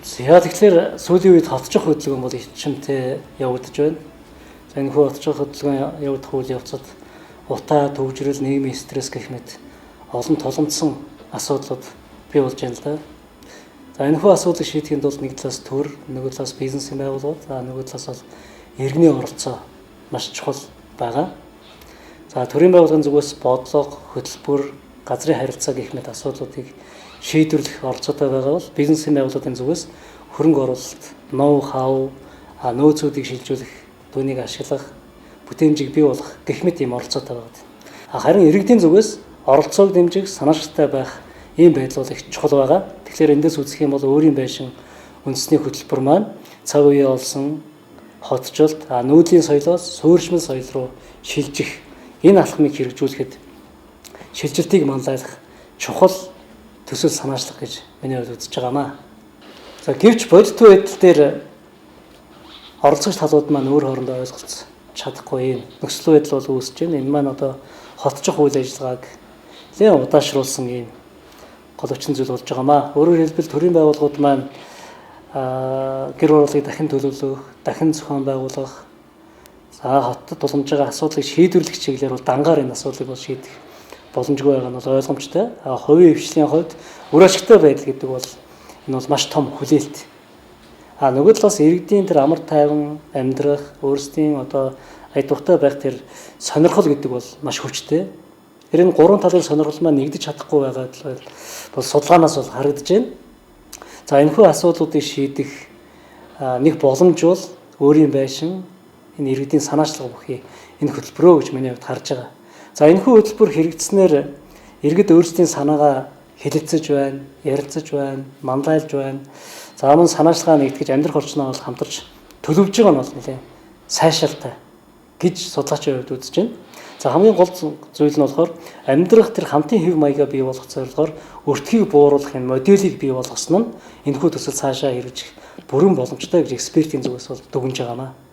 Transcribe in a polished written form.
За тэгэхээр сүүлийн үед хотчих хөдөлгөөн бол ичимтэй явагдаж байна. За энэ хүү хотчих хөдөлгөөн явагдах үйл явцад утаа, төвжирэл, нийгмийн стресс гэх мэт олон тулгамдсан асуудлууд бий болж байна л да. За энэ хүү асуудлыг шийдэхэд бол нэг талаас төр, нөгөө талаас бизнесийн байгууллагууд, за нөгөө талаас бол иргэний оролцоо маш чухал байгаа. За төрийн байгууллагын зүгээс бодлого, хөтөлбөр, газрын харилцаа гэх мэт асуудлуудыг шийдвэрлэх оролцоотой байгаа бол бизнесийн байгууллагын зүгээс хөрөнгө оруулалт, ноу хау, нөөцүүдийг шилжүүлэх, түүнийг ашиглах, бүтээмжийг бий болгох гэх мэт ийм оролцоотой байгаа. Харин иргэдийн зүгээс оролцоог дэмжих, санаачилтай байх ийм байдал их чухал байгаа. Тэгэхээр эндээс үзэх юм бол өөрийн байшин үндэсний хөтөлбөр маань цаг үеэ олсон хотчлт, нүүдлийн соёлоос суурьшмал соёл руу шилжих энэ алхмыг хэрэгжүүлэхэд шилжилтийг манлайлах чухал төсөл санаачлах гэж миний хувьд үзэж байгаамаа. За гэвч бодит байдал дээр оролцогч талууд маань өөр хоорондоо ойлголцож чадахгүй юм нөхцөл байдал бол үүсэж байна. Энэ маань одоо хотчих үйл ажиллагааг нэлээд удаашруулсан юм гол хүчин зүйл болж байгаамаа. Өөрөөр хэлбэл төрийн байгууллагууд маань гэр оролцоог дахин төлөвлөх, дахин зохион байгуулах, за хотод тулгамж байгаа асуудлыг шийдвэрлэх чиглэлээр бол дангаар энэ асуудлыг бол шийдэх боломжгүй байгаа нь бол ойлгомжтой. Хувийн хвшлийн хувьд үр ашигтай байдал гэдэг бол энэ бол маш том хүлээлт. Нөгөө талаас иргэдийн тэр амар тайван амьдрах, өөрсдийн одоо айдвартай байх тэр сонирхол гэдэг бол маш хүчтэй. Тэр энэ гурван талын сонирхол маань нэгдэж чадахгүй байгаа бол судалгаанаас бол харагдаж байна. За энэхүү асуудлуудыг шийдэх нэг боломж бол өөрийн байшин энэ иргэдийн санаачлага бүхий энэ хөтөлбөрөө гэж миний хувьд харж байгаа. За энэхүү хөтөлбөр хэрэгжснээр иргэд өөрсдийн санаагаа хэлэлцэж байна, ярилцаж байна, манлайлж байна. За мөн санаачлагаа нэгтгэж амьдрах орчноо бол хамтарч төлөвлөж байгаа нь бол нэлээд сайшаалтай гэж судлаачийн хувьд үзэж байна. За хамгийн гол зүйл нь болохоор амьдрах тэр хамтын хэв маягаа бий болгох зорилгоор өртгийг бууруулах энэ моделийг бий болгосон нь энэхүү төсөл цаашаа хэрэгжих бүрэн боломжтой гэж экспертийн зүгээс бол дүгнэж байгаамаа.